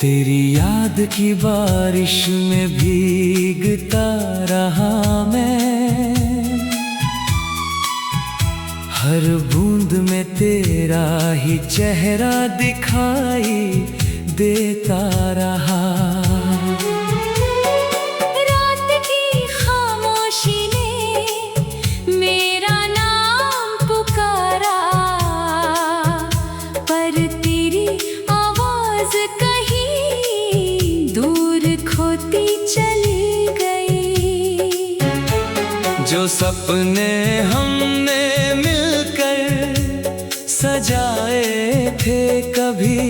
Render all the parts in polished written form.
तेरी याद की बारिश में भीगता रहा मैं, हर बूंद में तेरा ही चेहरा दिखाई देता रहा। रात की खामोशी ने मेरा नाम पुकारा, पर तेरी आवाज कहीं दूर खोती चली गई। जो सपने हमने सजाए थे कभी,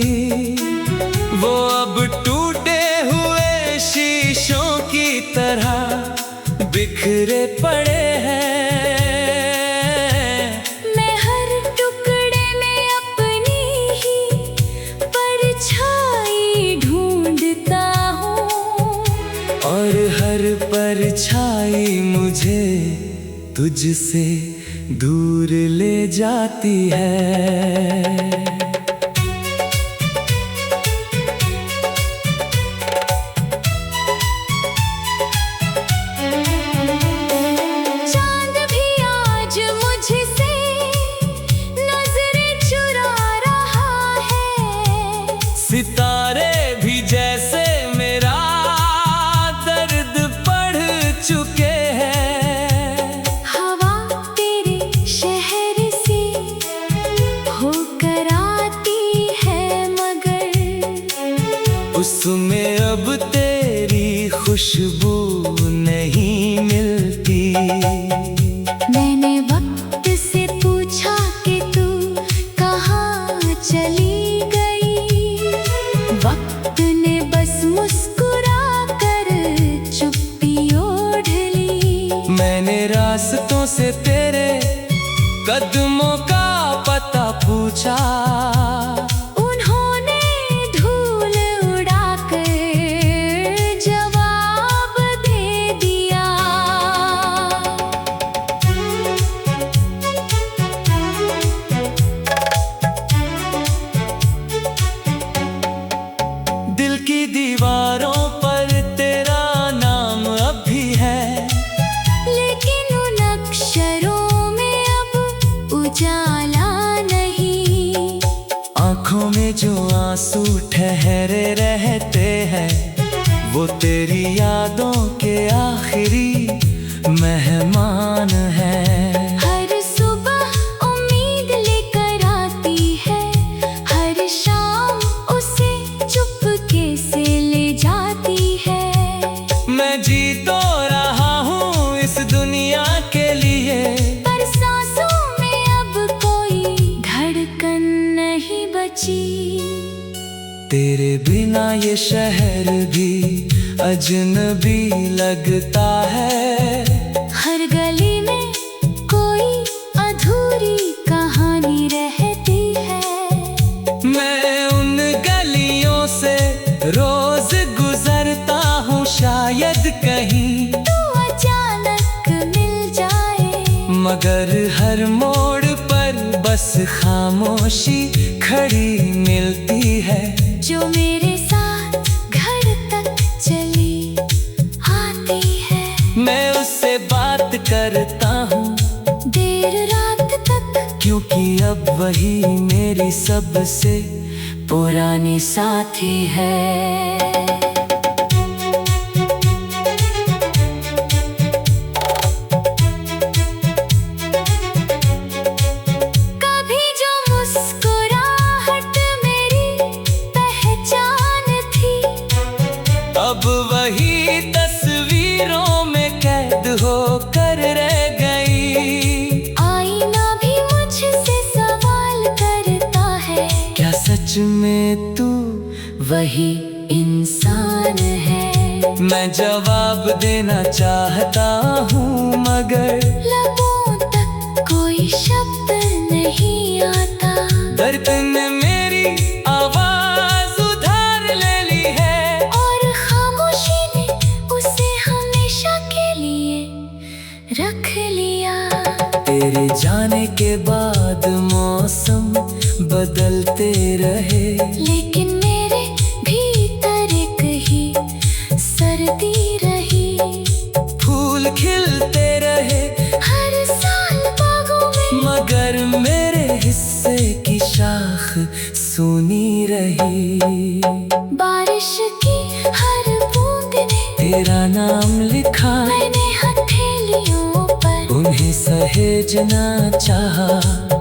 वो अब टूटे हुए शीशों की तरह बिखरे पड़े हैं। मैं हर टुकड़े में अपनी ही परछाई ढूंढता हूँ, और हर परछाई मुझे तुझसे दूर ले जाती है। चांद भी आज मुझसे नजरें चुरा रहा है, सितारे भी जैसे मेरा दर्द पढ़ चुके हैं। उसमें अब तेरी खुशबू नहीं मिलती। मैंने वक्त से पूछा कि तू कहाँ चली गई, वक्त ने बस मुस्कुरा कर चुप्पी ओढ़ ली। मैंने रास्तों से तेरे कदमों का पता पूछा, दिल की दीवारों पर तेरा नाम अब भी है, लेकिन उन अक्षरों में अब उजाला नहीं। आँखों में जो आंसू ठहरे रहते हैं, वो तेरी यादों के आखिरी मेहमान हैं। हर सुबह उम्मीद लेकर आती है, हर शाम उसे चुपके से ले जाती है। मैं जी तो रहा हूँ इस दुनिया के लिए, पर सांसों में अब कोई धड़कन नहीं बची। तेरे बिना ये शहर भी अजनबी लगता है। हर गली में कोई अधूरी कहानी रहती है। मैं उन गलियों से रोज गुजरता हूँ, शायद कहीं तू अचानक मिल जाए, मगर हर मोड़ पर बस खामोशी खड़ी मिलती है। जो मेरे साथ घर तक चली आती है। मैं उससे बात करता हूँ देर रात तक, क्योंकि अब वही मेरी सबसे पुरानी साथी है। अब वही तस्वीरों में कैद होकर रह गई। आईना भी मुझसे सवाल करता है, क्या सच में तू वही इंसान है? मैं जवाब देना चाहता हूँ, मगर लबों तक कोई शब्द नहीं आता। दर्द ने मेरी आवाज उधार ले ली है, और खामोशी ने उसे हमेशा के लिए रख लिया। तेरे जाने के बाद मौसम बदलते रहे, लेकिन मेरे भीतर कहीं सहेजना चाहा,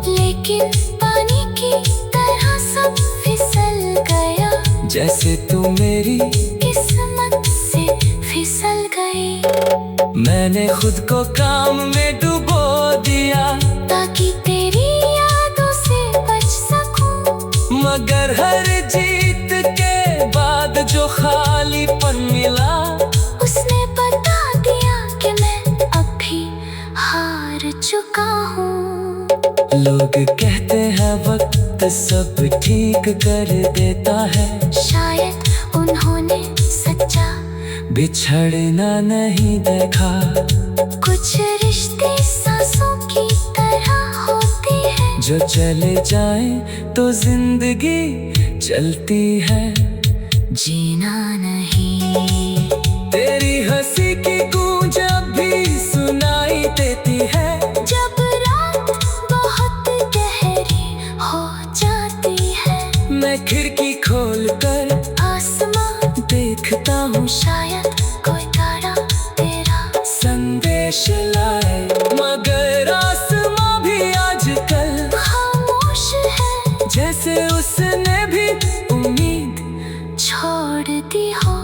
लेकिन पानी की तरह सब फिसल गया। जैसे तू मेरी किस्मत से फिसल गई। मैंने खुद को काम में डुबो दिया, ताकि तेरी यादों से बच सकूं। मगर हर जीत के बाद जो खालीपन मिला, उसने बता दिया कि मैं अब भी हार चुका हूँ। लोग कहते हैं वक्त सब ठीक कर देता है, शायद उन्होंने सच्चा बिछड़ना नहीं देखा। कुछ रिश्ते सांसों की तरह होते हैं, जो चले जाएं तो जिंदगी चलती है। जीना नहीं। तेरी हंसी की गूंज अब भी सुनाई देती है, जब रात बहुत गहरी हो जाती है। मैं खिड़की खोलकर आसमां देखता हूँ, शायद कोई तारा तेरा संदेश लाए। मगर आसमां भी आजकल खामोश है, जैसे उसने भी उम्मीद छोड़ दी हो।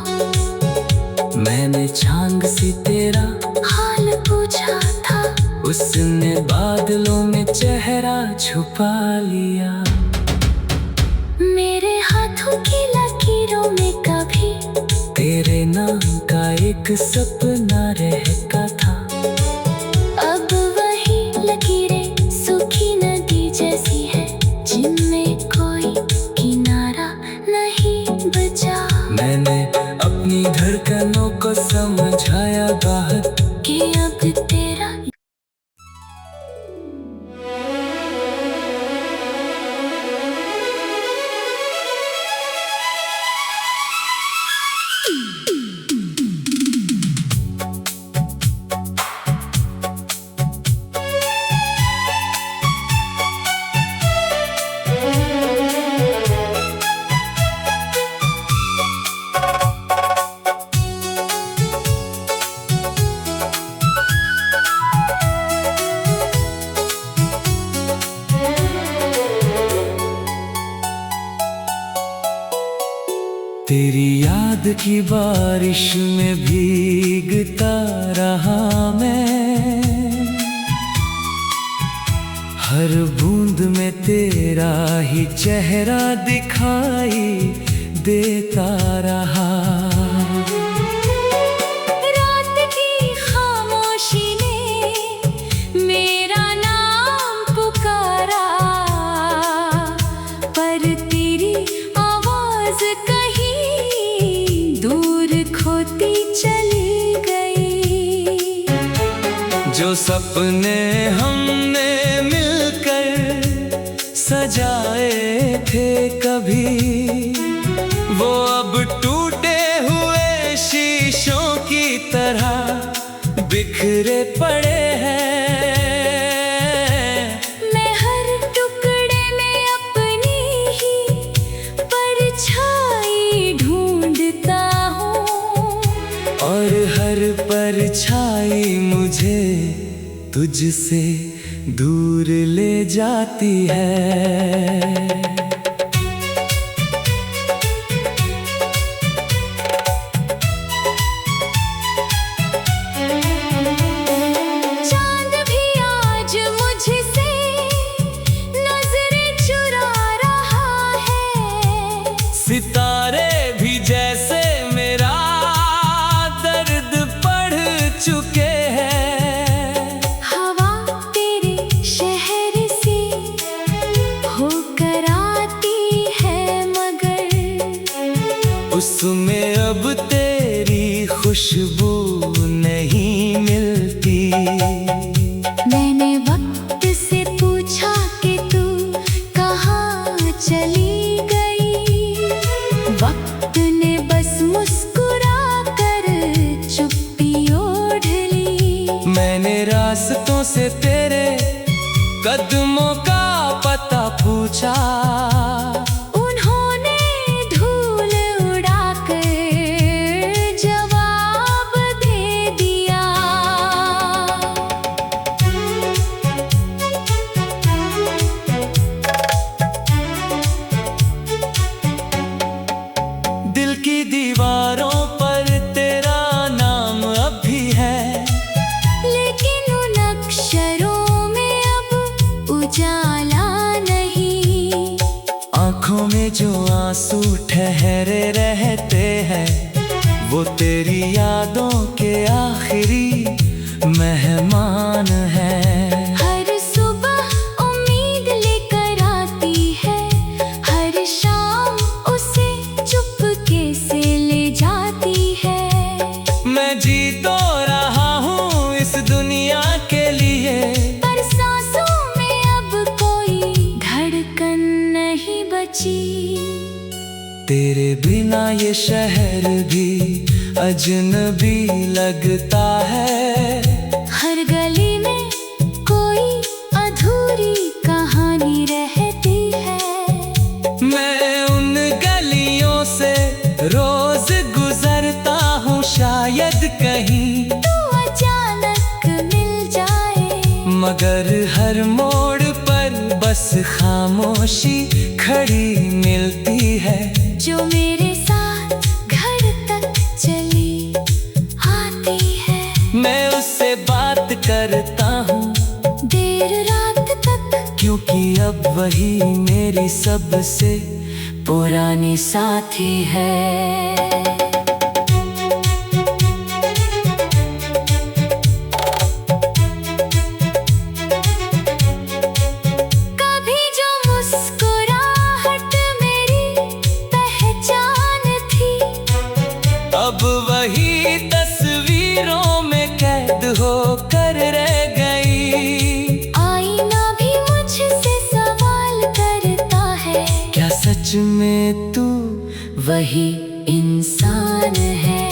मैंने छांग सी तेरा हाल पूछा था, उसने बादलों में चेहरा छुपा लिया। मेरे हाथों की लकीरों में कभी तेरे नाम का एक सपना रहता था। अब वही लकीरें सूखी नदी जैसी है, जिनमें कोई किनारा नहीं बचा। मैंने अपनी धड़कनों को समझाया बाहर, कि अब तेरा तेरी याद की बारिश में भीगता रहा मैं, हर बूंद में तेरा ही चेहरा दिखाई देता रहा। रात की खामोशी ने मेरा नाम पुकारा, पर तेरी आवाज कहीं दूर खोती चली गई। जो सपने हमने मिलकर सजाए थे कभी, वो अब टूटे हुए शीशों की तरह बिखरे पड़े हैं। मैं हर टुकड़े में अपनी ही परछाई ढूंढता हूँ, और हर परछाई मुझे तुझसे दूर ले जाती है। चांद भी आज मुझसे नजरें चुरा रहा है, सितारे भी जैसे मेरा दर्द पढ़ चुके हैं। हवा तेरे शहर से होकर आती है, मगर उसमें अब तेरी खुशबू नहीं मिलती। मैंने वक्त से पूछा कि तू कहाँ चली गई। वक्त ने बस मुस्कुरा कर चुप्पी ओढ़ ली। मैंने रास्तों से तेरे कदमों का पता पूछा, उन्होंने धूल उड़ाकर जवाब दे दिया। उजाला नहीं। आंखों में जो आंसू ठहरे रहते हैं, वो तेरी यादों के आखिरी मेहमान हैं। हर सुबह उम्मीद लेकर आती है, हर शाम उसे चुपके से ले जाती है। मैं जी तो रहा हूँ इस दुनिया के लिए, पर सांसों में अब कोई धड़कन नहीं बची। तेरे बिना ये शहर भी अजनबी लगता है। हर गली में कोई अधूरी कहानी रहती है। मैं उन गलियों से रोज गुजरता हूँ, शायद कहीं तू अचानक मिल जाए, मगर हर मोड़ पर बस खामोशी खड़ी मिलती है। जो मेरे साथ घर तक चली आती है। मैं उससे बात करता हूँ देर रात तक, क्योंकि अब वही मेरी सबसे पुरानी साथी है। कभी जो मुस्कुराहट मेरी पहचान थी, अब वही तस्वीरों में कैद होकर रह गई। आईना भी मुझसे सवाल करता है, क्या सच में तू वही इंसान है।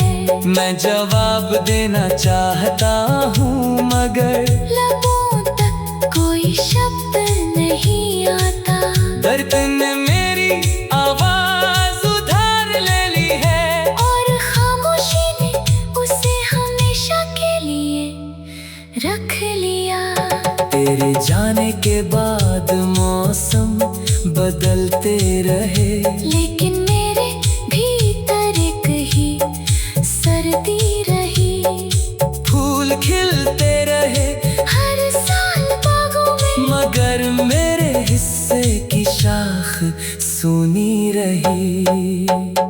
मैं जवाब देना चाहता हूँ, मगर लबों तक कोई शब्द नहीं आता। दर्द ने मेरी आवाज उधार ले ली है, और खामोशी ने उसे हमेशा के लिए रख लिया। तेरे जाने के बाद मौसम बदलते रहे, लेकिन मेरे भीतर एक ही सर्दी रही। फूल खिलते रहे हर साल बागों में, मगर मेरे हिस्से की शाख सूनी रही।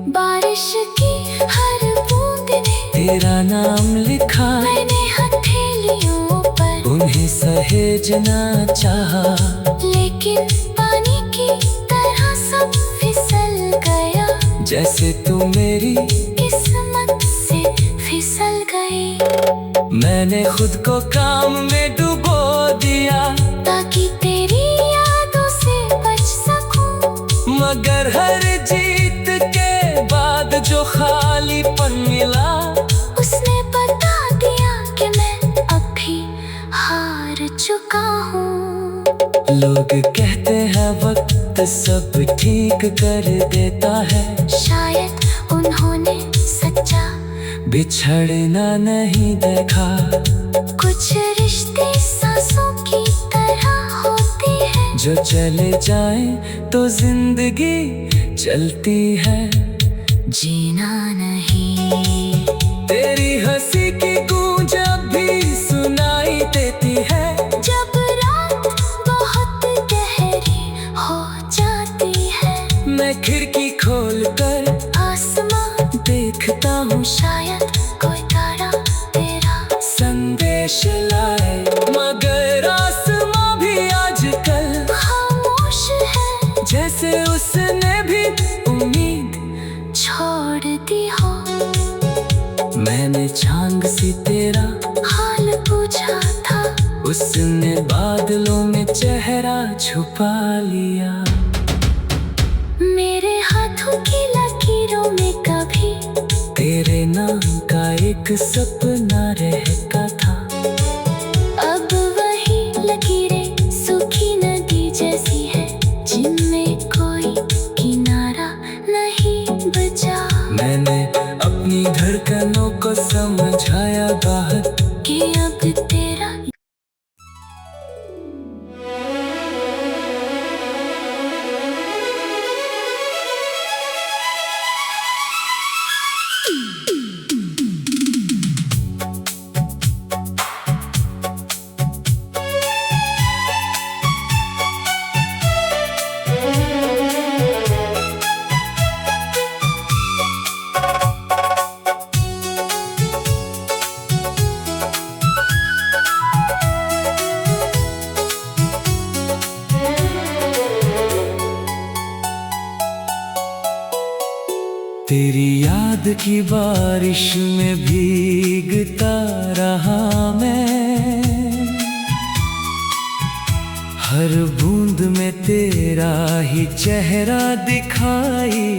बारिश की हर बूंद ने तेरा नाम लिखा, मैंने हथेलियों पर उन्हें सहेजना चाहा, लेकिन पानी की तरह सब फिसल गया। जैसे तू मेरी किस्मत से फिसल गई। मैंने खुद को काम में डुबो दिया, ताकि तेरी यादों से बच सकूं। मगर हर जीत के बाद जो खालीपन मिला, उसने बता दिया कि मैं अब भी हार चुका हूँ। लोग कहते हैं वक्त सब ठीक कर देता है, शायद उन्होंने सच्चा बिछड़ना नहीं देखा। कुछ रिश्ते सांसों की तरह होते हैं, जो चले जाएं तो जिंदगी चलती है। जीना नहीं। तेरी हंसी की गूंज अब भी सुनाई देती है, जब रात बहुत गहरी हो जाती है। मैं खिड़की खोलकर आसमां देखता हूँ, शायद कोई तारा तेरा संदेश लाए, मगर आसमां भी आजकल खामोश है। जैसे उसने भी उम्मीद छोड़ दी हो। मैंने छांग सी तेरा हाल पूछा था, उसने बादलों में चेहरा छुपा लिया। मेरे हाथों की लकीरों में कभी तेरे नाम का एक सपना रहता था। अब वही लकीरें सूखी नदी जैसी है, जिनमें कोई किनारा नहीं बचा। मैंने अपनी धड़कनों को समझाया बाहर कि अब तेरा तेरी याद की बारिश में भीगता रहा मैं, हर बूंद में तेरा ही चेहरा दिखाई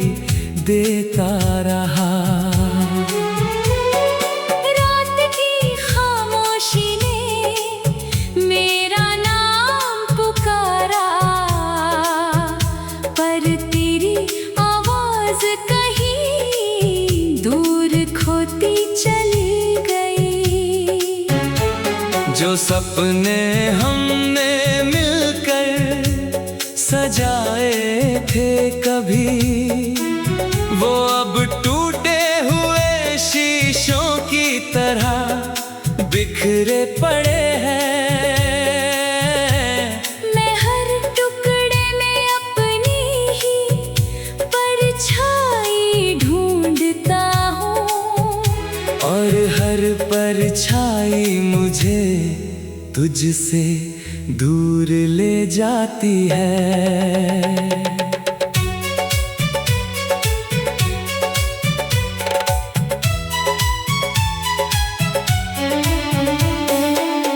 देता रहा। रात की खामोशी ने मेरा नाम पुकारा, पर तेरी आवाज कहीं दूर खोती चली गई। जो सपने हमने सजाए थे कभी, वो अब टूटे हुए शीशों की तरह बिखरे पड़े हैं। मैं हर टुकड़े में अपनी ही परछाई ढूंढता हूँ, और हर परछाई मुझे तुझसे दूर ले जाती है।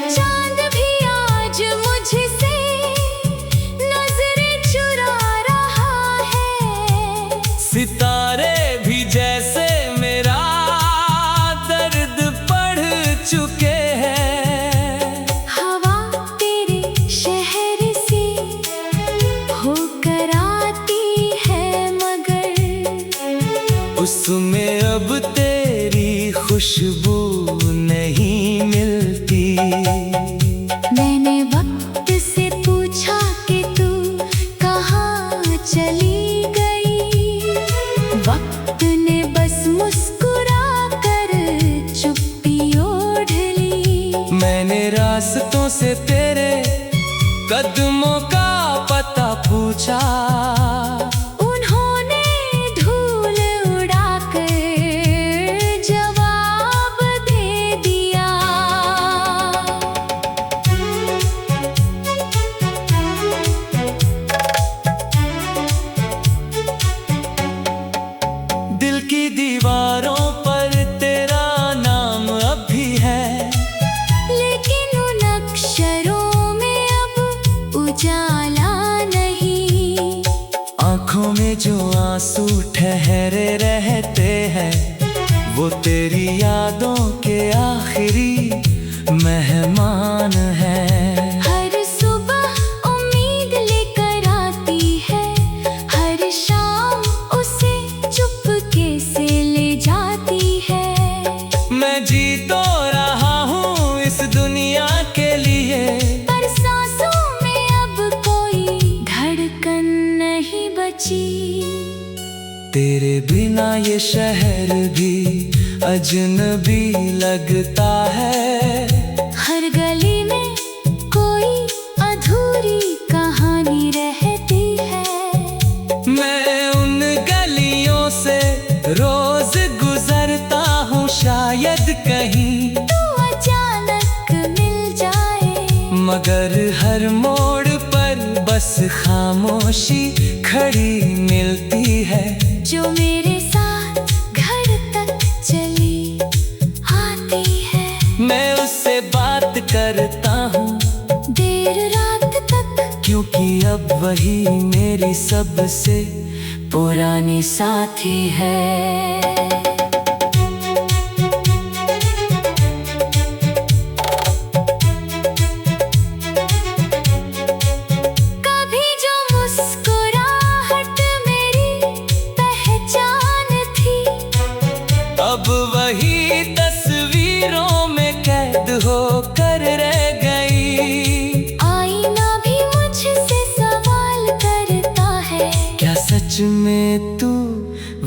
चांद भी आज मुझसे नजरें चुरा रहा है, सितारे भी जैसे मेरा दर्द पढ़ चुके हैं। हवा तेरे शहर से होकर आती है, मगर उसमें अब तेरी खुशबू नहीं मिलती। मैंने वक्त से पूछा कि तू कहाँ चली गई, वक्त ने बस मुस्कुरा कर चुप्पी ओढ़ ली। मैंने रास्तों से तेरे कदमों का पता पूछा, उन्होंने धूल उड़ाकर जवाब दे दिया। दिल की दीवारों पर तेरा नाम अब भी है, लेकिन उन अक्षरों में अब उजाला नहीं। आँखों में जो आंसू ठहरे रहते हैं, वो तेरी यादों के आखिरी मेहमान हैं। हर सुबह उम्मीद लेकर आती है, हर शाम उसे चुपके से ले जाती है। मैं जी तो रहा हूँ इस दुनिया के लिए, पर सांसों में अब कोई धड़कन नहीं बची। तेरे बिना ये शहर भी अजनबी लगता है। हर गली में कोई अधूरी कहानी रहती है। मैं उन गलियों से रोज गुजरता हूँ, शायद कहीं तू अचानक मिल जाए, मगर हर मोड़ पर बस खामोशी खड़ी मिलती है। जो मेरे साथ घर तक चली आती है। मैं उससे बात करता हूँ देर रात तक, क्योंकि अब वही मेरी सबसे पुरानी साथी है। कभी जो मुस्कुराहट मेरी पहचान थी, अब वही तस्वीरों में कैद होकर रह गई। आईना भी मुझसे सवाल करता है, क्या सच में तू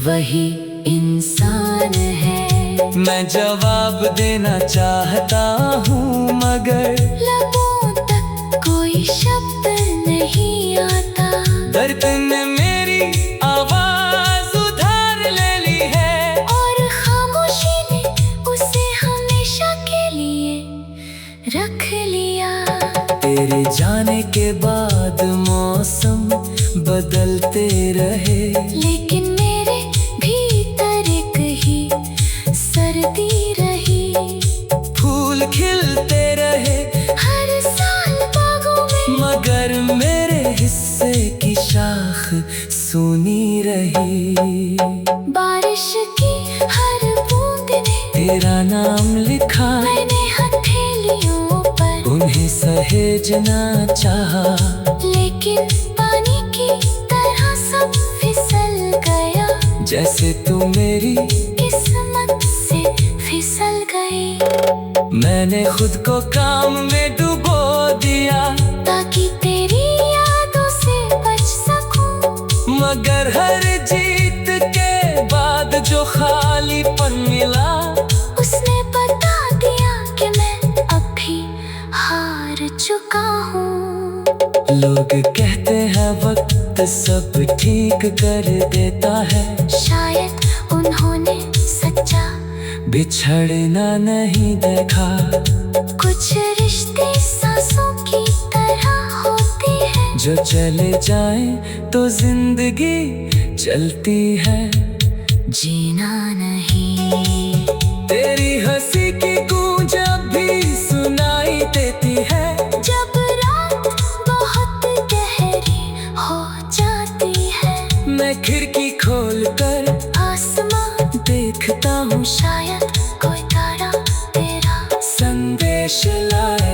वही इंसान है? मैं जवाब देना चाहता हूँ, मगर लबों तक कोई शब्द नहीं आता। दर्द ने मेरी आवाज उधार ले ली है, और खामोशी ने उसे हमेशा के लिए रख लिया। तेरे जाने के बाद मौसम बदलते रहे, लेकिन मेरे भीतर भेजना चाहा, लेकिन पानी की तरह सब फिसल गया। जैसे तू मेरी किस्मत से फिसल गई। मैंने खुद को काम में डुबो दिया, ताकि तेरी यादों से बच सकूं। मगर हर जीत के बाद जो खालीपन मिला, उसने बता दिया कि मैं अब भी हार चुका हूँ। लोग कहते हैं वक्त सब ठीक कर देता है, शायद उन्होंने सच्चा बिछड़ना नहीं देखा। कुछ रिश्ते सांसों की तरह होते हैं, जो चले जाएं तो जिंदगी चलती है। जीना नहीं। तेरी हंसी की गूंज अब भी सुनाई देती है, जब रात बहुत गहरी हो जाती है। मैं खिड़की खोलकर आसमां देखता हूँ, शायद कोई तारा तेरा संदेश लाए।